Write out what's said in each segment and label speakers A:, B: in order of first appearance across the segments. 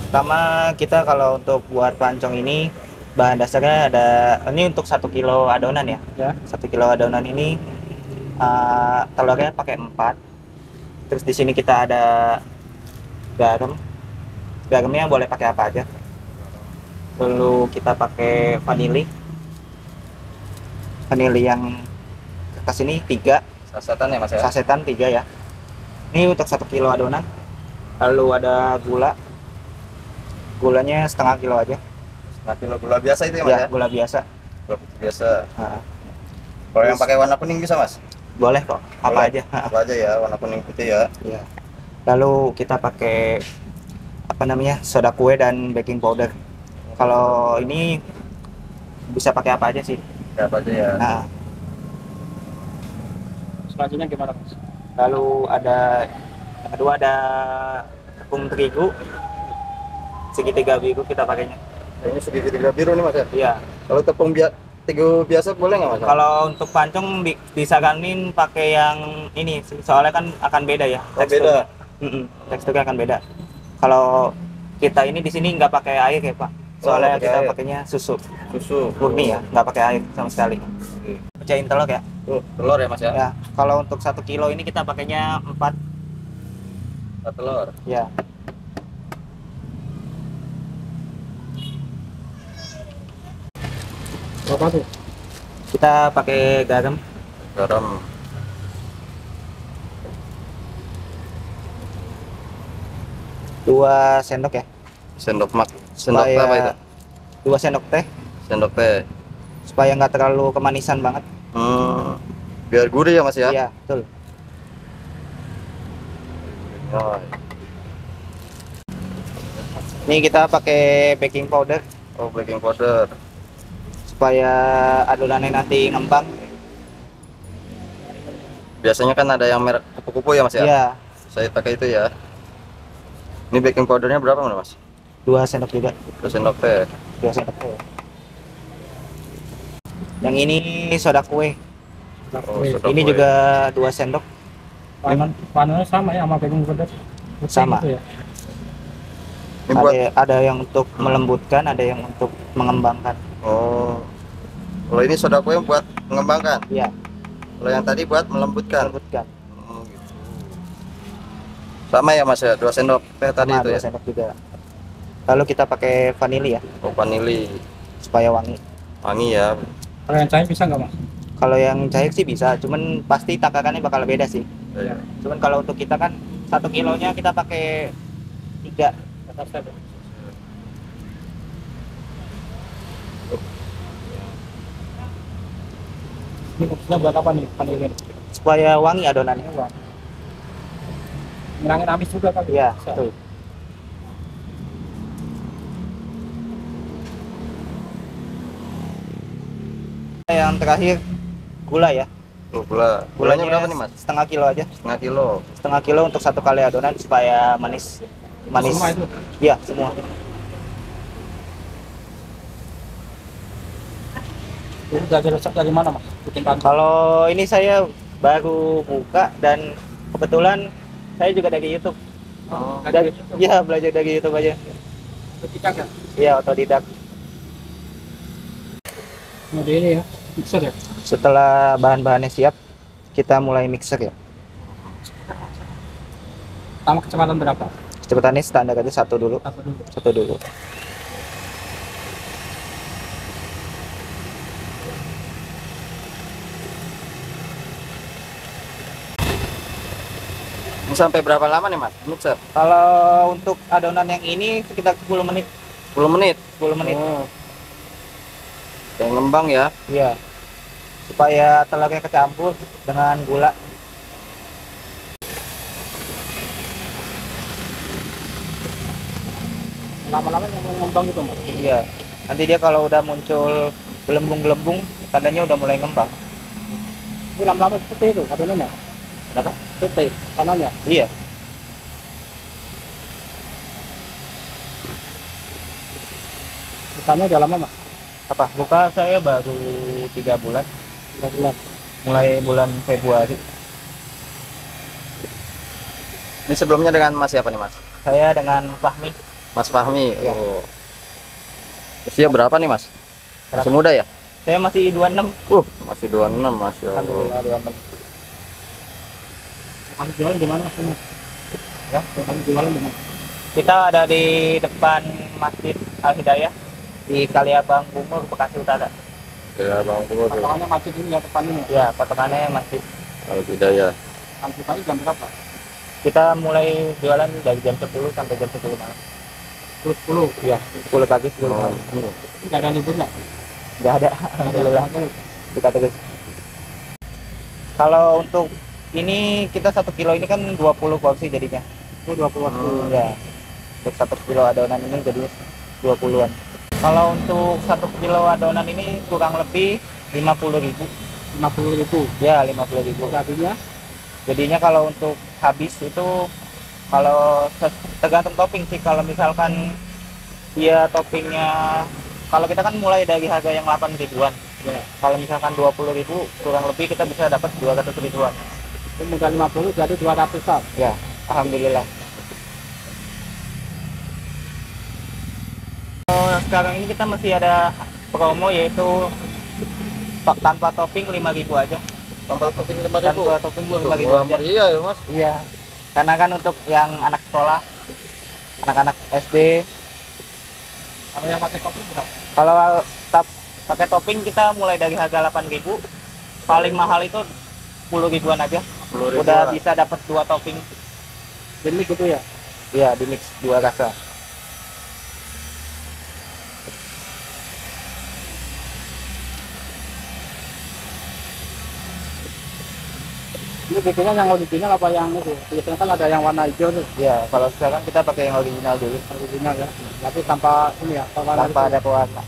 A: Pertama kita kalau untuk buat pancong ini bahan dasarnya ada, ini untuk 1 kilo adonan ya.
B: Ya.
A: 1 kilo adonan ini telurnya pakai 4. Terus di sini kita ada garam. Garamnya boleh pakai apa aja. Lalu kita pakai vanili. Vanili yang kertas ini 3.
B: Sasetan ya Mas ya?
A: Sasetan 3 ya. Ini untuk 1 kilo adonan. Lalu ada gula. Gulanya setengah kilo aja.
B: Setengah kilo gula biasa itu ya Mas
A: Ya,
B: ya?
A: gula biasa.
B: Gula putih biasa.
A: Nah,
B: Kalau yang pakai warna kuning bisa Mas?
A: boleh kok, apa
B: Boleh.
A: aja.
B: Apa aja ya, warna kuning putih ya.
A: Ya. Lalu kita pakai apa namanya, soda kue dan baking powder. Kalau ini bisa pakai apa aja sih.
B: Ya, apa aja ya.
A: Nah,
B: Selanjutnya gimana Mas?
A: lalu ada yang kedua ada tepung terigu segitiga biru kita pakainya.
B: Ini segitiga biru nih Mas ya?
A: Iya.
B: Kalau tepung terigu biasa boleh nggak Mas?
A: Kalau untuk pancong disaranin pakai yang ini, soalnya kan akan beda ya teksturnya. Teksturnya akan beda. Kalau kita ini di sini nggak pakai air ya Pak, soalnya kita pakainya susu murni ya, nggak pakai air sama sekali. Pecahin telur ya.
B: Telur ya Mas ya?
A: Ya, kalau untuk 1 kilo ini kita pakainya 4
B: telur.
A: ya.
B: Berapa tuh?
A: Kita pakai garam
B: Garam
A: 2 sendok ya.
B: sendok apa itu?
A: 2 sendok teh
B: Sendok teh.
A: supaya nggak terlalu kemanisan banget.
B: Biar gurih ya Mas ya?
A: Iya, betul.
B: Oh,
A: Ini kita pakai baking powder
B: baking powder.
A: supaya adonannya nanti ngembang.
B: Biasanya kan ada yang merek kupu-kupu ya Mas ya?
A: Iya,
B: Saya pakai itu ya. Ini baking powdernya berapa Mas?
A: 2 sendok juga.
B: 2 sendok teh.
A: 2 sendok teh. Yang ini soda kue.
B: Soda
A: Ini
B: kue.
A: juga 2 sendok.
C: Panennya sama ya sama baking powder.
A: Sama.
C: Gitu ya.
B: Ini buat
A: Ada yang untuk melembutkan, ada yang untuk mengembangkan.
B: Kalau ini soda kue buat mengembangkan.
A: Iya,
B: Kalau yang tadi buat melembutkan.
A: melembutkan.
B: Gitu. Sama ya Mas ya, 2 sendok teh tadi
A: Sama
B: itu
A: 2
B: ya.
A: sendok juga. Lalu kita pakai vanili ya
B: Vanili.
A: supaya wangi.
B: Wangi ya.
C: Kalau yang cair bisa nggak Mas?
A: Kalau yang cair sih bisa, cuman pasti takarannya bakal beda sih.
B: Ya.
A: Cuman kalau untuk kita kan 1 kilonya kita pakai 3.
C: Ini maksudnya buat apa nih panennya?
A: Supaya wangi adonannya.
C: Ngilangin amis juga kali.
A: Iya,
C: Bisa.
A: betul. Yang terakhir gula ya.
B: Gulanya berapa nih Mas?
A: Setengah kilo aja.
B: Setengah kilo.
A: Setengah kilo untuk 1 kali adonan supaya manis.
C: Semua itu.
A: Iya, semua.
C: Ini belajar resep dari mana Mas? Bikin pancong.
A: Kalau ini saya baru buka dan kebetulan saya juga dari YouTube.
C: Belajar
A: Iya, belajar dari YouTube aja.
C: ketika kan?
A: Iya, otodidak.
C: Nah, ini ya, mixer ya.
A: Setelah bahan-bahannya siap, kita mulai mixer ya.
C: Pertama kecepatan berapa?
A: Kecepatannya standar aja 1 dulu.
C: Satu dulu.
A: 1 dulu.
B: Ini sampai berapa lama nih Mas? Mixer?
A: Kalau untuk adonan yang ini sekitar 10 menit.
B: 10 menit.
A: 10 menit.
B: Yang ngembang ya.
A: Iya. Supaya telurnya kecampur dengan gula.
C: Lama-lama yang ngembang itu Mas.
A: Iya. Nanti dia kalau udah muncul gelembung-gelembung, tandanya udah mulai ngembang.
C: Ini lama-lama seperti itu adonannya.
A: Kenapa?
C: Putih kanannya.
A: Iya.
C: Bukanya udah lama Mas.
A: Apa? Buka saya baru 3 bulan.
C: 3 bulan.
A: Mulai bulan Februari.
B: Ini sebelumnya dengan Mas siapa nih Mas?
A: Saya dengan Fahmi.
B: Mas Fahmi.
A: Ya.
B: Oh. Usia berapa nih Mas? Masih muda ya?
A: Saya masih 26.
B: Masih 26, Masya Allah.
A: Alhamdulillah 26.
C: Kamu jualan di mana Mas?
A: Ya,
C: Kamu jualan di mana?
A: kita ada di depan Masjid Al Hidayah di Kaliabang Bungur, Bekasi Utara.
B: Ya Bang Pur.
C: Potongannya macet ini ya depan ini.
A: Ya, potongannya masjid.
B: Kalau tidak ya.
C: Kamu bukanya jam berapa?
A: Kita mulai jualan dari jam 10 sampai jam 10 malam.
C: Terus 10.
A: Ya, 10 pagi, 10
B: Oh.
A: malam.
C: Enggak ada libur enggak?
A: Nggak ada, alhamdulillah. Kita terus. Kalau untuk ini kita 1 kilo ini kan 20 porsi jadinya.
C: Oh, 20 waktu.
A: Ya, untuk 1 kilo adonan ini jadi 20-an. Kalau untuk 1 kilo adonan ini kurang lebih 50.000.
C: 50.000.
A: Ya, 50.000.
C: Artinya
A: Jadinya kalau untuk habis itu kalau tergantung topping sih. Kalau misalkan dia toppingnya, kalau kita kan mulai dari harga yang 8 ribuan.
C: ya,
A: Kalau misalkan 20.000 kurang lebih kita bisa dapat 200 ribuan.
C: itu modal 50 jadi 200-an.
A: Ya, alhamdulillah. Sekarang ini kita masih ada promo yaitu tanpa topping 5.000 aja.
B: Tambah topping 5.000.
A: Tanpa topping 5.000 aja.
B: Iya ya Mas.
A: Iya. Karena kan untuk yang anak sekolah, anak-anak SD,
C: Kalau yang pakai kopi berapa?
A: kalau pakai topping kita mulai dari harga 8.000, paling mahal itu 10 ribuan aja.
B: 10.000.
A: Udah bisa dapat 2 topping.
C: Jadi gitu ya.
A: Iya, di mix 2 rasa.
C: Ini bikinnya yang original apa yang itu? Biasanya kan ada yang warna hijau tuh,
A: Iya, kalau sekarang kita pakai yang original dulu,
C: original ya. Tapi tanpa ini ya,
A: tanpa ada pewarna.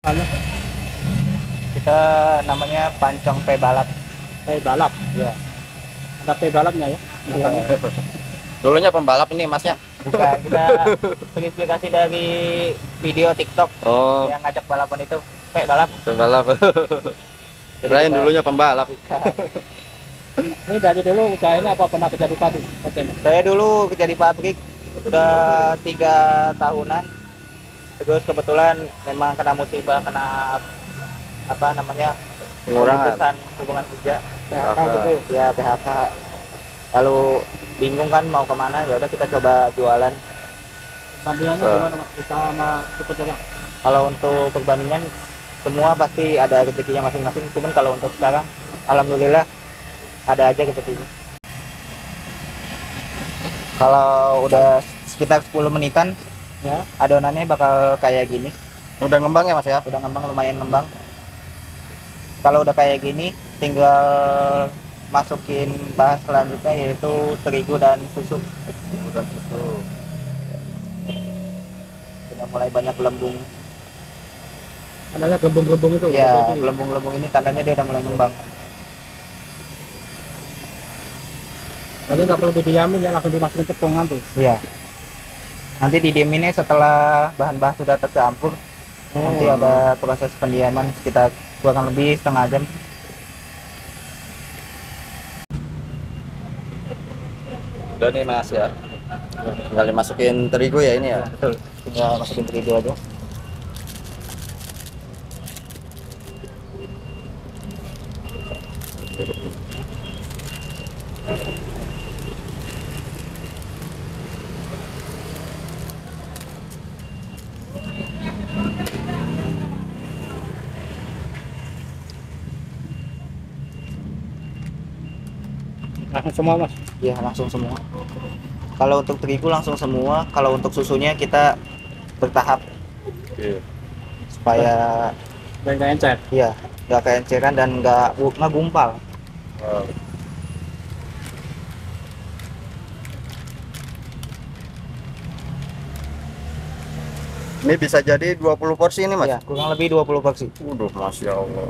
C: Ada
A: Kita namanya pancong P balap.
C: balap.
A: Ya.
C: Ada balapnya ya.
B: Dulunya pembalap ini Masnya.
A: Bukan, kita terinspirasi dari video TikTok
B: Oh,
A: yang ngajak balapan itu, P balap.
B: pembalap.
A: Jadi
B: Kirain
A: kita-
B: dulunya pembalap.
C: Ini dari dulu usahanya apa pernah kerja di pabrik? Oke.
A: Saya dulu kerja di pabrik udah 3 tahunan. Terus kebetulan memang kena musibah, kena apa namanya,
B: Pengurangan.
A: pemutusan hubungan kerja.
C: PHK
B: PHK.
C: gitu.
A: Ya, PHK. Lalu bingung kan mau kemana, ya udah kita coba jualan.
C: Sampingannya gimana Mas? Bisa sama pekerja.
A: Kalau untuk perbandingan semua pasti ada rezekinya masing-masing. Cuman kalau untuk sekarang, alhamdulillah ada aja rezekinya. Kalau udah sekitar 10 menitan,
C: Ya.
A: adonannya bakal kayak gini.
B: Udah ngembang ya Mas ya?
A: Udah ngembang, lumayan ngembang. Kalau udah kayak gini, tinggal masukin bahan selanjutnya yaitu terigu dan susu.
B: Udah susu.
A: Sudah mulai banyak gelembung.
C: Adanya gembung-gembung itu.
A: Ya,
C: Itu.
A: gelembung-gelembung ini tandanya dia udah mulai ngembang.
C: Jadi nggak perlu didiamin ya, langsung dimasukin cepongan tuh.
A: Iya. Nanti didieminnya setelah bahan-bahan sudah tercampur. Nanti ada proses pendiaman sekitar kurang lebih setengah jam.
B: Udah nih Mas ya. Tinggal dimasukin terigu ya ini ya.
A: Betul. Tinggal masukin terigu aja.
C: Langsung semua Mas.
A: Iya, langsung semua. Kalau untuk terigu langsung semua. Kalau untuk susunya kita bertahap
B: Iya.
A: supaya
C: Dan nggak encer.
A: ya nggak keenceran dan nggak gumpal.
B: Wow. Ini bisa jadi 20 porsi ini Mas?
A: Ya, kurang lebih 20 porsi.
B: Waduh, Masya Allah.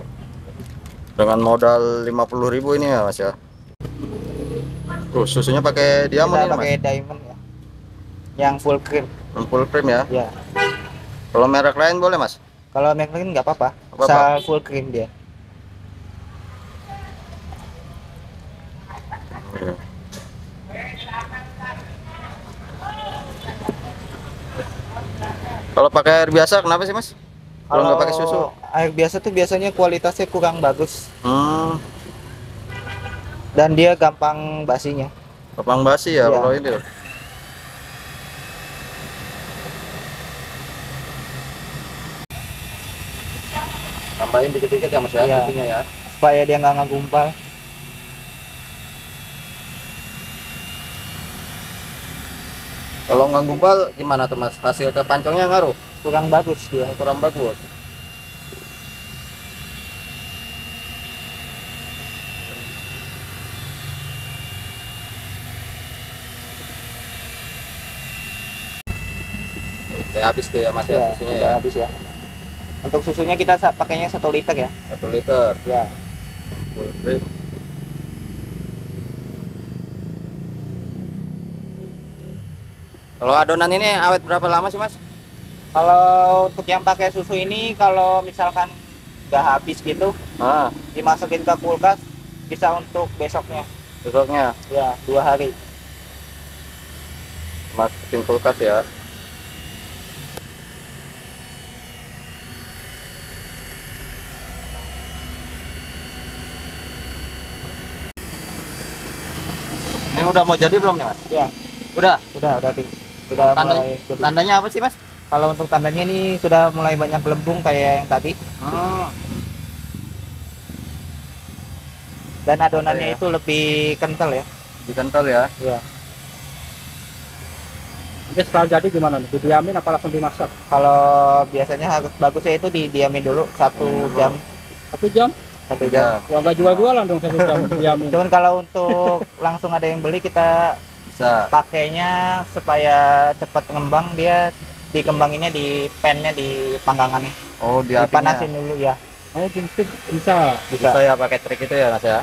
B: Dengan modal 50.000 ini ya Mas ya. Tuh, susunya pakai diamond
A: Kita
B: ya Mas?
A: pakai diamond ya. Yang full cream.
B: Full cream ya.
A: Ya.
B: Kalau merek lain boleh Mas?
A: Kalau merek lain nggak apa-apa.
B: Nggak apa-apa.
A: Asal full cream dia.
B: Kalau pakai air biasa kenapa sih Mas? Kalau nggak pakai susu?
A: Air biasa tuh biasanya kualitasnya kurang bagus
B: Hmm,
A: dan dia gampang basinya.
B: gampang basi ya
A: Iya.
B: kalau ini. Tambahin dikit-dikit ya Mas ya,
A: Iya.
B: susunya ya.
A: Supaya dia nggak ngegumpal.
B: Kalau nggak gumpal gimana tuh Mas? Hasil ke pancongnya ngaruh?
A: Kurang bagus dia.
B: Kurang bagus. Oke, habis tuh ya Mas ya,
A: Ya,
B: susunya
A: udah
B: ya.
A: habis ya. Untuk susunya kita pakainya 1 liter ya.
B: 1 liter.
A: Ya.
B: Oke. Kalau adonan ini awet berapa lama sih Mas?
A: Kalau untuk yang pakai susu ini, kalau misalkan nggak habis gitu,
B: Ah,
A: dimasukin ke kulkas bisa untuk besoknya.
B: besoknya
A: Ya, 2 hari.
B: masukin kulkas ya. Ini udah mau jadi belum nih Mas?
A: Ya,
B: Udah.
A: udah sih. Sudah
B: Tanda-
A: mulai jadi.
B: Tandanya apa sih Mas?
A: Kalau untuk tandanya ini sudah mulai banyak gelembung kayak yang tadi, dan adonannya
B: Ya.
A: itu lebih kental ya.
B: Dikental ya.
A: Ya.
C: Jadi setelah jadi gimana nih? Didiamin apa langsung dimasak?
A: Kalau biasanya harus bagusnya itu didiamin dulu 1 jam.
C: 1 jam?
A: 1 jam.
B: Ya,
C: Ya nggak jual-jualan dong 1 jam didiamin.
A: Cuman kalau untuk langsung ada yang beli, kita
B: bisa.
A: pakainya supaya cepat ngembang, dia dikembanginnya di pannya, di panggangannya.
B: Oh,
A: Dipanasin dulu ya.
C: Oh, bisa.
A: Bisa.
B: Bisa ya pakai trik itu ya Mas ya.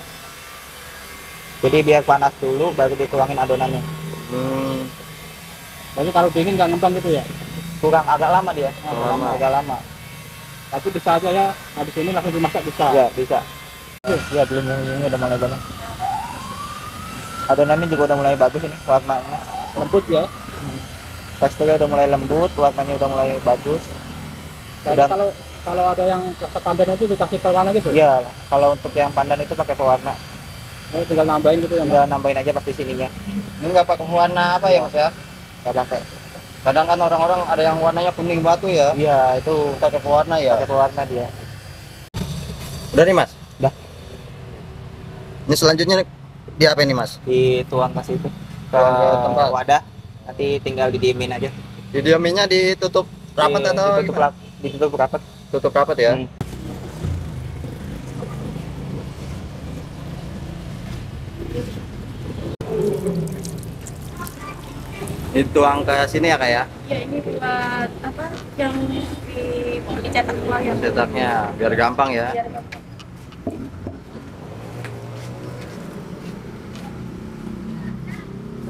A: Jadi biar panas dulu baru dituangin adonannya.
B: Hmm,
C: Jadi kalau dingin nggak ngembang gitu ya?
A: Kurang agak lama dia.
B: Lama.
A: Agak lama.
C: Tapi bisa aja ya, habis ini langsung dimasak bisa.
A: Ya, bisa. Ya, belum, ini udah mulai bagus. Adonannya juga udah mulai bagus ini warnanya.
C: Lembut ya.
A: Teksturnya udah mulai lembut, warnanya udah mulai bagus.
C: Jadi
A: Udah.
C: kalau ada yang ketambahan itu dikasih pewarna gitu.
A: Iya, kalau untuk yang pandan itu pakai pewarna.
C: Oh, tinggal nambahin gitu ya. Mas?
A: Udah nambahin aja pasti sininya.
B: ini nggak pakai warna apa ya Mas ya?
A: Nggak pakai.
B: Kadang kan orang-orang ada yang warnanya kuning batu ya.
A: Iya, itu
B: Pakai pewarna ya.
A: pakai pewarna dia.
B: Udah nih Mas.
A: Udah.
B: Ini selanjutnya di apa ini Mas?
A: Dituang ke situ, ke
B: Tuang ke tempat.
A: wadah. Nanti tinggal didiemin aja.
B: Didiaminnya ditutup rapat atau
A: ditutup,
B: gimana?
A: ditutup rapat.
B: Tutup rapat ya.
A: Hmm.
B: Dituang ke sini ya Kak ya.
D: Ya ini buat apa yang dicetak ulang ya.
B: Cetaknya biar gampang ya.
D: Biar gampang.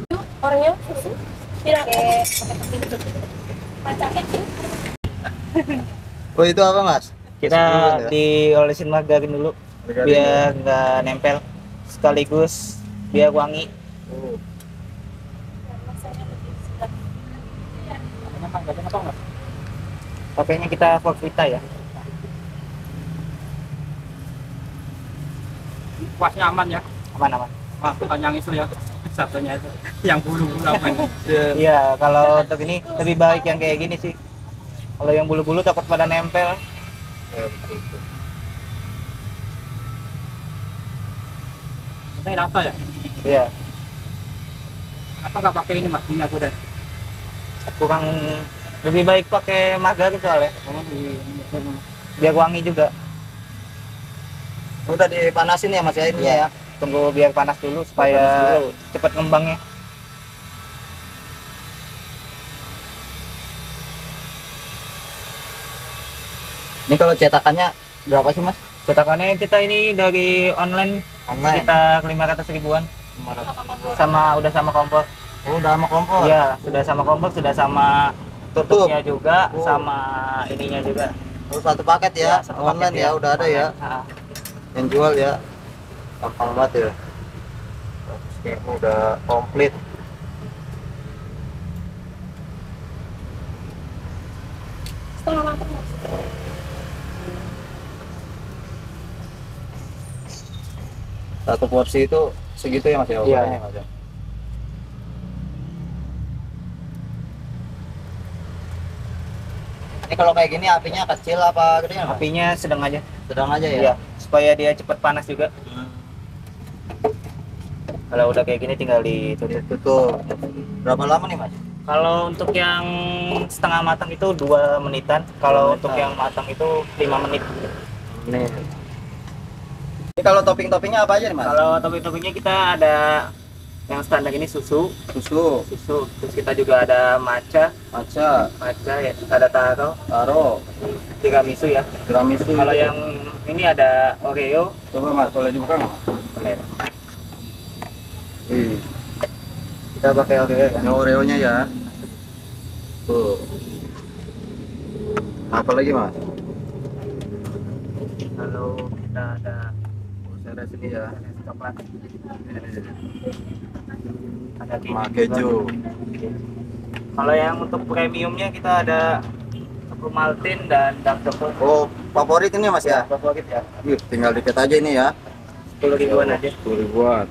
D: Yuk, orangnya susu tidak pakai
B: Oh itu apa Mas?
A: Kita
B: Sebelum ya?
A: diolesin margarin dulu biar nggak nempel, sekaligus biar wangi.
D: rasanya lebih sedap.
C: Apa nggak?
A: Pakainya kita Forvita ya.
C: Kuasnya aman ya.
A: Aman-aman.
C: Wah, bukan yang itu ya. Satunya itu yang bulu-bulu aman.
A: Iya, kalau untuk ini lebih baik yang kayak gini sih. Kalau yang bulu-bulu takut pada nempel.
C: Ini rata ya.
A: Iya,
C: Apa nggak pakai ini mas? Minyak udah.
A: kurang, lebih baik pakai margarin soalnya.
C: Oh,
A: Biar wangi juga.
B: Udah dipanasin ya Mas ya ini
A: Iya.
B: ya.
A: Tunggu biar panas dulu supaya
B: Panas dulu.
A: cepat ngembangnya.
B: Ini kalau cetakannya berapa sih Mas?
A: Cetakannya kita ini dari online
B: Online.
A: sekitar 500 ribuan. Udah sama kompor.
B: Oh, udah sama kompor.
A: Iya, sudah sama kompor, sudah sama
B: Tutup.
A: tutupnya juga,
B: Oh.
A: sama ininya juga.
B: Oh, satu paket ya.
A: Ya, satu
B: Online
A: paket
B: ya, udah ada ya.
A: Nah,
B: Yang jual ya. Gampang banget ya. Skema udah komplit. Satu porsi itu segitu ya Mas ya?
A: Iya.
B: Ukurannya, Mas, ya? Ini kalau kayak gini apinya kecil apa gede ya, Mas?
A: Apinya sedang aja.
B: Sedang aja ya?
A: Iya, supaya dia cepat panas juga. Kalau udah kayak gini tinggal ditutup.
B: Tutup. Berapa lama nih Mas?
A: Kalau untuk yang setengah matang itu 2 menitan. Kalau untuk yang matang itu 5 menit.
B: Nih. Ini kalau topping-toppingnya apa aja nih Mas?
A: Kalau topping-toppingnya kita ada yang standar ini susu,
B: Susu,
A: terus kita juga ada matcha ya, ada taro, tiramisu ya.
B: tiramisu.
A: Kalau yang ini ada Oreo.
B: Coba Mas, boleh dibuka nggak?
A: Boleh.
B: Ih,
A: Kita pakai Oreo ya.
B: ini Oreo-nya ya. Tuh. Apa lagi Mas?
A: Lalu kita ada
B: Saya sini ya.
A: coklat, ada
B: Sama keju.
A: Kalau yang untuk premiumnya kita ada Maltin dan dark coklat.
B: Oh, favorit ini Mas ya?
A: Favorit ya.
B: Yuk, tinggal dikit aja ini ya.
A: 10 ribuan aja.
B: 10 ribuan.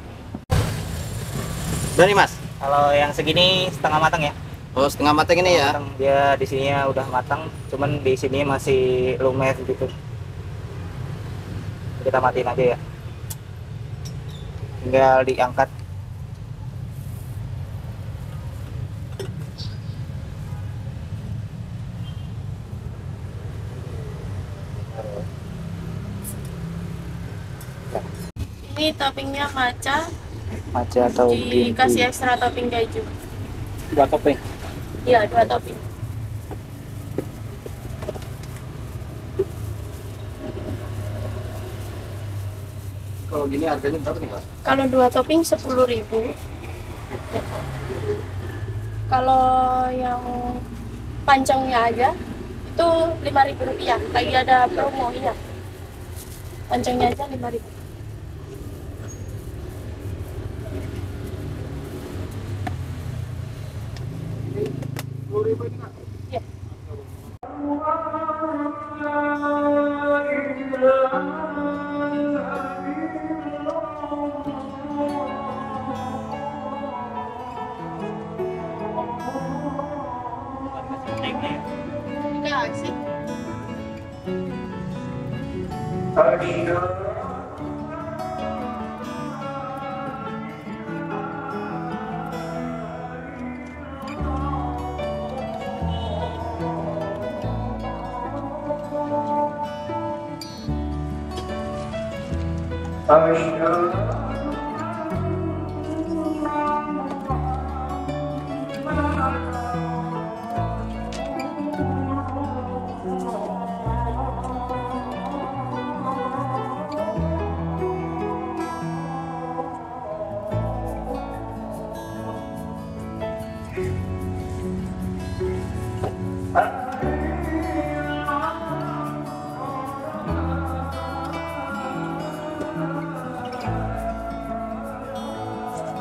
B: Udah nih Mas.
A: Kalau yang segini setengah matang ya.
B: Oh, setengah matang ini ya.
A: Matang, dia di sininya udah matang, cuman di sini masih lumer gitu. Kita matiin aja ya. Tinggal diangkat.
D: Ini toppingnya matcha,
A: Matcha atau green
D: dikasih
A: tea.
D: ekstra topping keju.
C: 2 topping.
D: Iya, 2 topping.
B: Kalau gini harganya berapa nih Mas?
D: Kalau 2 topping 10.000. Kalau yang pancangnya aja itu 5.000 rupiah. Lagi ada promo ya. Pancangnya aja 5.000. Iya. Enggak sih.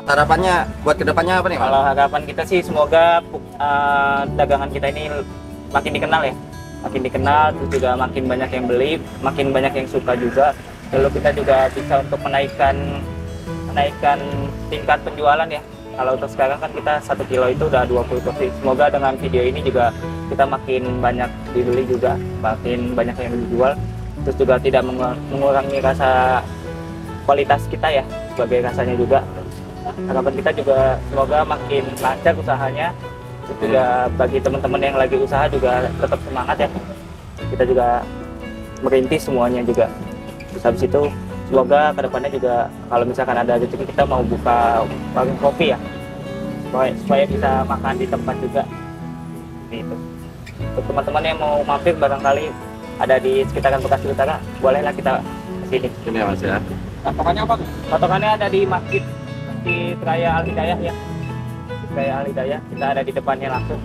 B: Harapannya buat kedepannya apa nih Mas?
A: Kalau harapan kita sih semoga dagangan kita ini makin dikenal ya, makin dikenal, terus juga makin banyak yang beli, makin banyak yang suka juga. Lalu kita juga bisa untuk menaikkan tingkat penjualan ya. Kalau untuk sekarang kan kita 1 kilo itu udah 20 porsi. Semoga dengan video ini juga kita makin banyak dibeli juga, makin banyak yang dijual, terus juga tidak mengurangi rasa kualitas kita ya sebagai rasanya juga. Harapan kita juga semoga makin lancar usahanya, terus juga bagi teman-teman yang lagi usaha juga tetap semangat ya. Kita juga merintis semuanya juga. Terus habis itu semoga kedepannya juga kalau misalkan ada rezeki kita mau buka warung kopi ya, supaya bisa makan di tempat juga. Gitu. Untuk teman-teman yang mau mampir barangkali ada di sekitaran Bekasi Utara, bolehlah kita kesini.
B: Ini ya Mas ya.
C: Patokannya apa tuh?
A: Patokannya ada di Masjid Raya Al Hidayah ya. Masjid Raya Al Hidayah, kita ada di depannya langsung.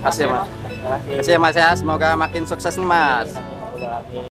B: Makasih ya Mas.
A: Terima kasih.
B: Makasih ya Mas ya. Semoga makin sukses nih Mas.
A: Udah,